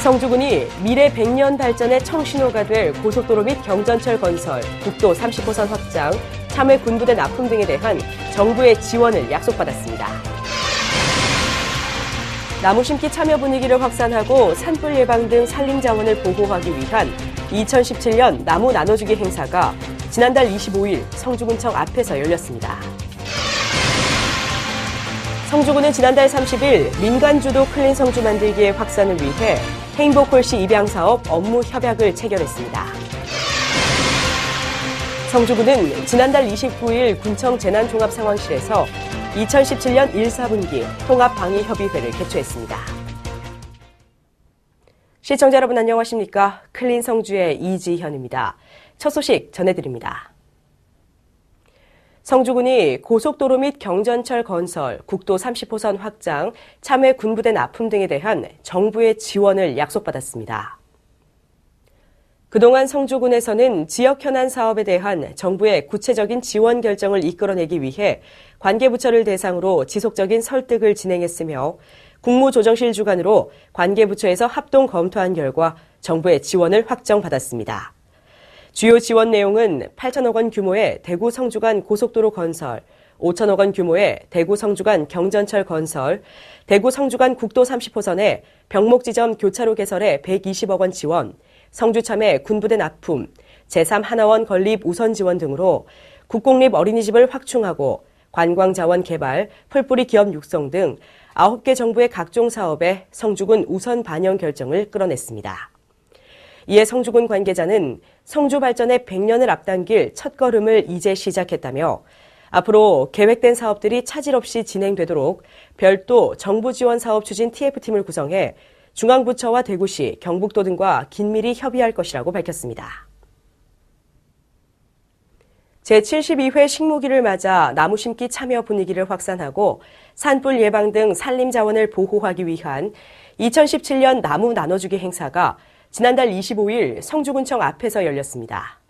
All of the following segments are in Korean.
성주군이 미래 100년 발전의 청신호가 될 고속도로 및 경전철 건설, 국도 30호선 확장, 참외 군부대 납품 등에 대한 정부의 지원을 약속받았습니다. 나무 심기 참여 분위기를 확산하고 산불 예방 등 산림 자원을 보호하기 위한 2017년 나무 나눠주기 행사가 지난달 25일 성주군청 앞에서 열렸습니다. 성주군은 지난달 30일 민간주도 클린 성주 만들기의 확산을 위해 행복홀씨 입양사업 업무 협약을 체결했습니다. 성주군은 지난달 29일 군청 재난종합상황실에서 2017년 1, 4분기 통합방위협의회를 개최했습니다. 시청자 여러분 안녕하십니까? 클린 성주의 이지현입니다. 첫 소식 전해드립니다. 성주군이 고속도로 및 경전철 건설, 국도 30호선 확장, 참외 군부대 납품 등에 대한 정부의 지원을 약속받았습니다. 그동안 성주군에서는 지역 현안 사업에 대한 정부의 구체적인 지원 결정을 이끌어내기 위해 관계부처를 대상으로 지속적인 설득을 진행했으며 국무조정실 주관으로 관계부처에서 합동 검토한 결과 정부의 지원을 확정받았습니다. 주요 지원 내용은 8천억 원 규모의 대구 성주 간 고속도로 건설, 5천억 원 규모의 대구 성주 간 경전철 건설, 대구 성주 간 국도 30호선의 병목지점 교차로 개설에 120억 원 지원, 성주 참외 군부대 납품, 제3 하나원 건립 우선 지원 등으로 국공립 어린이집을 확충하고 관광자원 개발, 풀뿌리 기업 육성 등 9개 정부의 각종 사업에 성주군 우선 반영 결정을 끌어냈습니다. 이에 성주군 관계자는 성주 발전의 100년을 앞당길 첫걸음을 이제 시작했다며 앞으로 계획된 사업들이 차질 없이 진행되도록 별도 정부 지원 사업 추진 TF팀을 구성해 중앙부처와 대구시, 경북도 등과 긴밀히 협의할 것이라고 밝혔습니다. 제72회 식무기를 맞아 나무 심기 참여 분위기를 확산하고 산불 예방 등 산림 자원을 보호하기 위한 2017년 나무 나눠주기 행사가 지난달 25일 성주군청 앞에서 열렸습니다.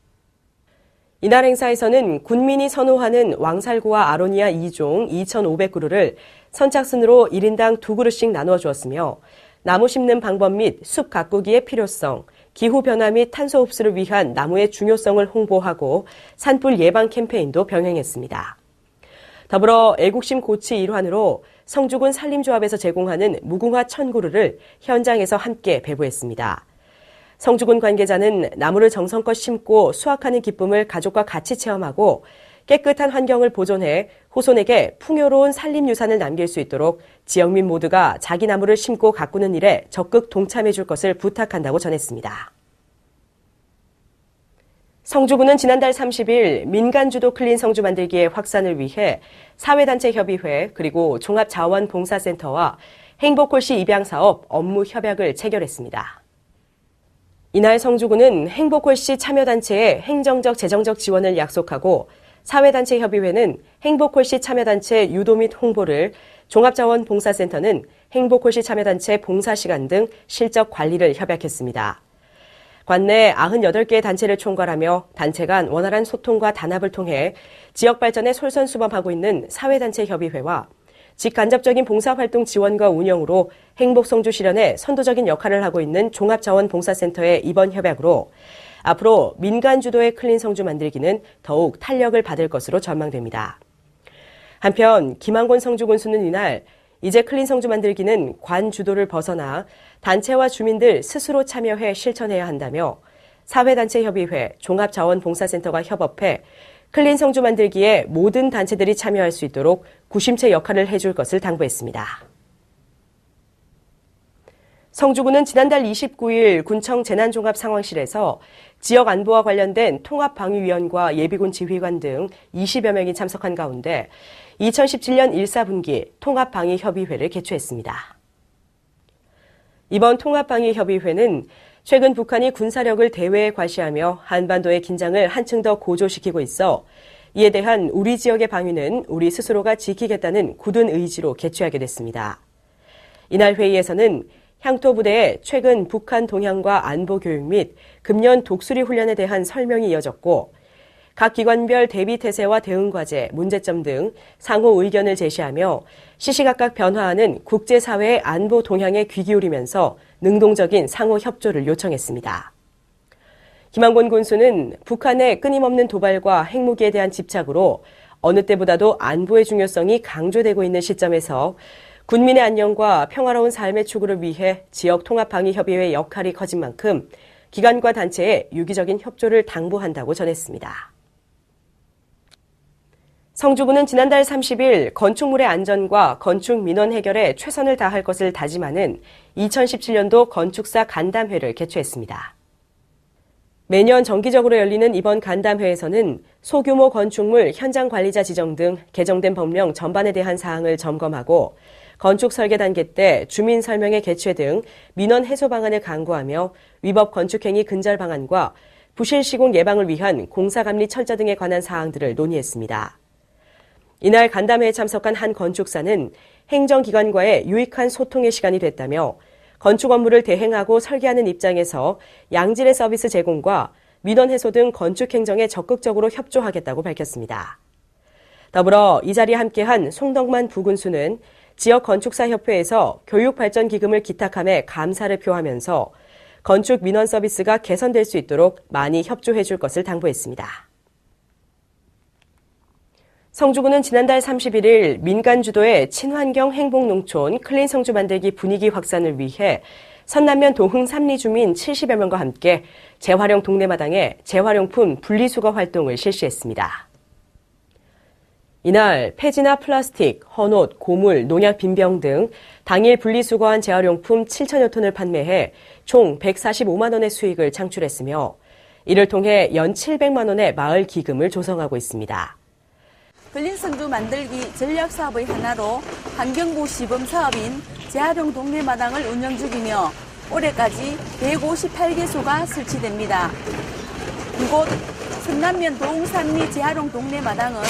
이날 행사에서는 군민이 선호하는 왕살구와 아로니아 2종 2,500그루를 선착순으로 1인당 2그루씩 나누어 주었으며 나무 심는 방법 및 숲 가꾸기의 필요성, 기후변화 및 탄소 흡수를 위한 나무의 중요성을 홍보하고 산불 예방 캠페인도 병행했습니다. 더불어 애국심 고취 일환으로 성주군 산림조합에서 제공하는 무궁화 1,000그루를 현장에서 함께 배부했습니다. 성주군 관계자는 나무를 정성껏 심고 수확하는 기쁨을 가족과 같이 체험하고 깨끗한 환경을 보존해 후손에게 풍요로운 산림유산을 남길 수 있도록 지역민 모두가 자기 나무를 심고 가꾸는 일에 적극 동참해 줄 것을 부탁한다고 전했습니다. 성주군은 지난달 30일 민간주도 클린 성주 만들기의 확산을 위해 사회단체협의회 그리고 종합자원봉사센터와 행복홀씨 입양사업 업무 협약을 체결했습니다. 이날 성주군은 행복홀씨 참여단체에 행정적 재정적 지원을 약속하고 사회단체협의회는 행복홀씨 참여단체 유도 및 홍보를, 종합자원봉사센터는 행복홀씨 참여단체 봉사시간 등 실적 관리를 협약했습니다. 관내 98개의 단체를 총괄하며 단체 간 원활한 소통과 단합을 통해 지역 발전에 솔선수범하고 있는 사회단체협의회와 직간접적인 봉사활동 지원과 운영으로 행복성주 실현에 선도적인 역할을 하고 있는 종합자원봉사센터의 이번 협약으로 앞으로 민간 주도의 클린 성주 만들기는 더욱 탄력을 받을 것으로 전망됩니다. 한편 김한곤 성주 군수는 이날 이제 클린 성주 만들기는 관 주도를 벗어나 단체와 주민들 스스로 참여해 실천해야 한다며 사회단체협의회, 종합자원봉사센터가 협업해 클린 성주 만들기에 모든 단체들이 참여할 수 있도록 구심체 역할을 해줄 것을 당부했습니다. 성주군은 지난달 29일 군청 재난종합상황실에서 지역 안보와 관련된 통합방위위원과 예비군 지휘관 등 20여 명이 참석한 가운데 2017년 1, 4분기 통합방위협의회를 개최했습니다. 이번 통합방위협의회는 최근 북한이 군사력을 대외에 과시하며 한반도의 긴장을 한층 더 고조시키고 있어 이에 대한 우리 지역의 방위는 우리 스스로가 지키겠다는 굳은 의지로 개최하게 됐습니다. 이날 회의에서는 향토부대의 최근 북한 동향과 안보 교육 및 금년 독수리 훈련에 대한 설명이 이어졌고 각 기관별 대비 태세와 대응 과제, 문제점 등 상호 의견을 제시하며 시시각각 변화하는 국제사회의 안보 동향에 귀 기울이면서 능동적인 상호 협조를 요청했습니다. 김한곤 군수는 북한의 끊임없는 도발과 핵무기에 대한 집착으로 어느 때보다도 안보의 중요성이 강조되고 있는 시점에서 군민의 안녕과 평화로운 삶의 추구를 위해 지역통합방위협의회의 역할이 커진 만큼 기관과 단체의 유기적인 협조를 당부한다고 전했습니다. 성주군은 지난달 30일 건축물의 안전과 건축 민원 해결에 최선을 다할 것을 다짐하는 2017년도 건축사 간담회를 개최했습니다. 매년 정기적으로 열리는 이번 간담회에서는 소규모 건축물 현장 관리자 지정 등 개정된 법령 전반에 대한 사항을 점검하고 건축 설계 단계 때 주민 설명회 개최 등 민원 해소 방안을 강구하며 위법 건축행위 근절 방안과 부실 시공 예방을 위한 공사감리 철저 등에 관한 사항들을 논의했습니다. 이날 간담회에 참석한 한 건축사는 행정기관과의 유익한 소통의 시간이 됐다며 건축 업무를 대행하고 설계하는 입장에서 양질의 서비스 제공과 민원 해소 등 건축 행정에 적극적으로 협조하겠다고 밝혔습니다. 더불어 이 자리에 함께한 송덕만 부군수는 지역 건축사협회에서 교육발전기금을 기탁함에 감사를 표하면서 건축 민원 서비스가 개선될 수 있도록 많이 협조해 줄 것을 당부했습니다. 성주군은 지난달 31일 민간 주도의 친환경 행복농촌 클린 성주 만들기 분위기 확산을 위해 선남면 도흥 3리 주민 70여 명과 함께 재활용 동네마당에 재활용품 분리수거 활동을 실시했습니다. 이날 폐지나 플라스틱, 헌옷, 고물, 농약 빈병 등 당일 분리수거한 재활용품 7천여 톤을 판매해 총 145만 원의 수익을 창출했으며 이를 통해 연 700만 원의 마을 기금을 조성하고 있습니다. 클린 성주 만들기 전략 사업의 하나로 환경부 시범 사업인 재활용 동네마당을 운영 중이며 올해까지 158개소가 설치됩니다. 이곳 선남면 도흥 3리 재활용 동네마당은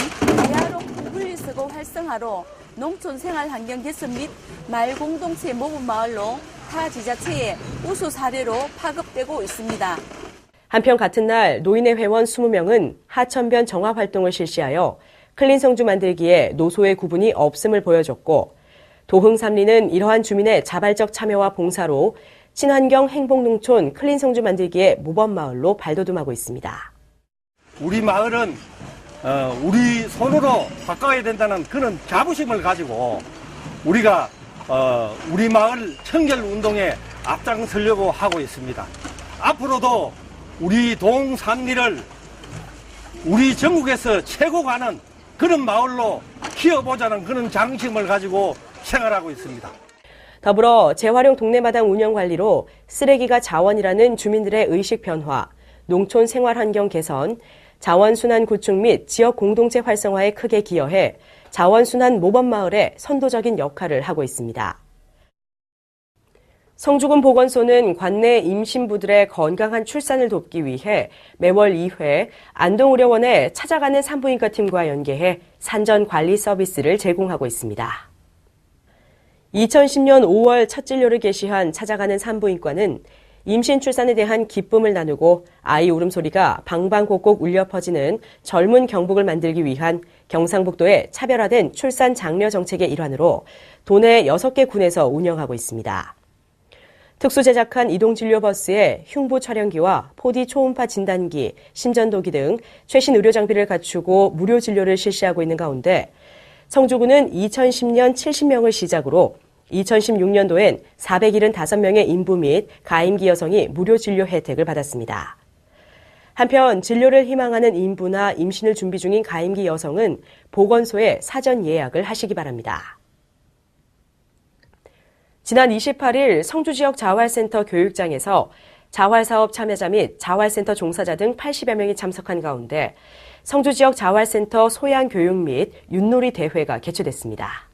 재활용품 분리수거 활성화로 농촌 생활 환경 개선 및 마을 공동체 모범 마을로 타 지자체의 우수 사례로 파급되고 있습니다. 한편 같은 날 노인회 회원 20명은 하천변 정화 활동을 실시하여 클린 성주 만들기에 노소의 구분이 없음을 보여줬고 도흥 3리는 이러한 주민의 자발적 참여와 봉사로 친환경 행복농촌 클린 성주 만들기의 모범마을로 발돋움하고 있습니다. 우리 마을은 우리 손으로 바꿔야 된다는 그런 자부심을 가지고 우리가 우리 마을 청결 운동에 앞장서려고 하고 있습니다. 앞으로도 우리 도흥 3리를 우리 전국에서 최고 가는 그런 마을로 키워보자는 그런 장심을 가지고 생활하고 있습니다. 더불어 재활용 동네마당 운영 관리로 쓰레기가 자원이라는 주민들의 의식 변화, 농촌 생활 환경 개선, 자원순환 구축 및 지역 공동체 활성화에 크게 기여해 자원순환 모범마을의 선도적인 역할을 하고 있습니다. 성주군 보건소는 관내 임신부들의 건강한 출산을 돕기 위해 매월 2회 안동의료원에 찾아가는 산부인과 팀과 연계해 산전 관리 서비스를 제공하고 있습니다. 2010년 5월 첫 진료를 개시한 찾아가는 산부인과는 임신 출산에 대한 기쁨을 나누고 아이 울음소리가 방방곡곡 울려 퍼지는 젊은 경북을 만들기 위한 경상북도의 차별화된 출산 장려 정책의 일환으로 도내 6개 군에서 운영하고 있습니다. 특수 제작한 이동진료버스에 흉부 촬영기와 포디 초음파 진단기, 심전도기 등 최신 의료 장비를 갖추고 무료 진료를 실시하고 있는 가운데 성주군은 2010년 70명을 시작으로 2016년도엔 475명의 인부 및 가임기 여성이 무료 진료 혜택을 받았습니다. 한편 진료를 희망하는 인부나 임신을 준비 중인 가임기 여성은 보건소에 사전 예약을 하시기 바랍니다. 지난 28일 성주 지역 자활센터 교육장에서 자활사업 참여자 및 자활센터 종사자 등 80여 명이 참석한 가운데 성주 지역 자활센터 소양교육 및 윷놀이 대회가 개최됐습니다.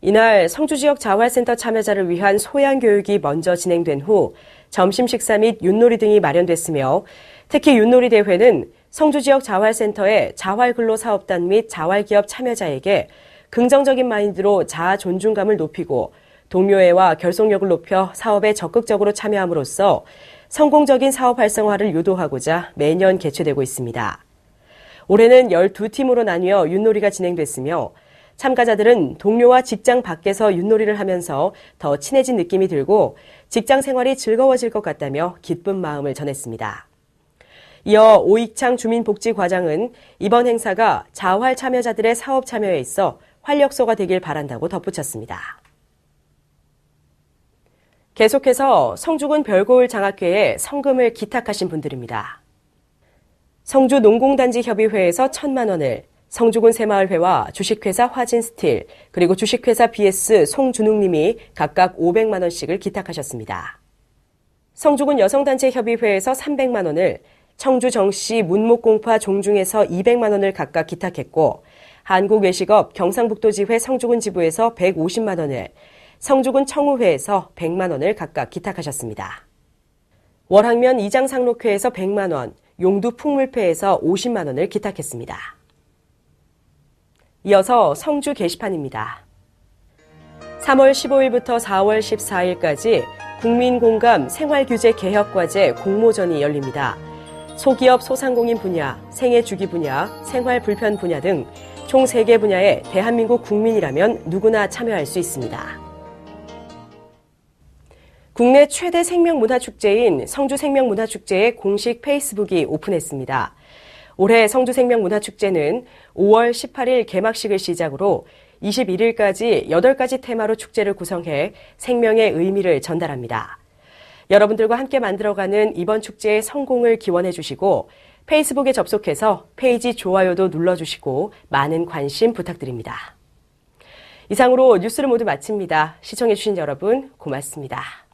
이날 성주 지역 자활센터 참여자를 위한 소양교육이 먼저 진행된 후 점심 식사 및 윷놀이 등이 마련됐으며 특히 윷놀이 대회는 성주 지역 자활센터의 자활근로사업단 및 자활기업 참여자에게 긍정적인 마인드로 자아 존중감을 높이고 동료애와 결속력을 높여 사업에 적극적으로 참여함으로써 성공적인 사업 활성화를 유도하고자 매년 개최되고 있습니다. 올해는 12팀으로 나뉘어 윷놀이가 진행됐으며 참가자들은 동료와 직장 밖에서 윷놀이를 하면서 더 친해진 느낌이 들고 직장 생활이 즐거워질 것 같다며 기쁜 마음을 전했습니다. 이어 오익창 주민복지과장은 이번 행사가 자활 참여자들의 사업 참여에 있어 활력소가 되길 바란다고 덧붙였습니다. 계속해서 성주군 별고을 장학회에 성금을 기탁하신 분들입니다. 성주 농공단지협의회에서 1,000만 원을, 성주군 새마을회와 주식회사 화진스틸, 그리고 주식회사 BS 송준웅님이 각각 500만 원씩을 기탁하셨습니다. 성주군 여성단체협의회에서 300만 원을, 청주 정시 문목공파 종중에서 200만 원을 각각 기탁했고, 한국외식업 경상북도지회 성주군 지부에서 150만 원을, 성주군 청우회에서 100만 원을 각각 기탁하셨습니다. 월학면 이장상록회에서 100만 원, 용두 풍물패에서 50만 원을 기탁했습니다. 이어서 성주 게시판입니다. 3월 15일부터 4월 14일까지 국민공감 생활규제 개혁과제 공모전이 열립니다. 소기업 소상공인 분야, 생애주기 분야, 생활불편 분야 등 총 3개 분야에 대한민국 국민이라면 누구나 참여할 수 있습니다. 국내 최대 생명문화축제인 성주생명문화축제의 공식 페이스북이 오픈했습니다. 올해 성주생명문화축제는 5월 18일 개막식을 시작으로 21일까지 8가지 테마로 축제를 구성해 생명의 의미를 전달합니다. 여러분들과 함께 만들어가는 이번 축제의 성공을 기원해 주시고 페이스북에 접속해서 페이지 좋아요도 눌러주시고 많은 관심 부탁드립니다. 이상으로 뉴스를 모두 마칩니다. 시청해주신 여러분 고맙습니다.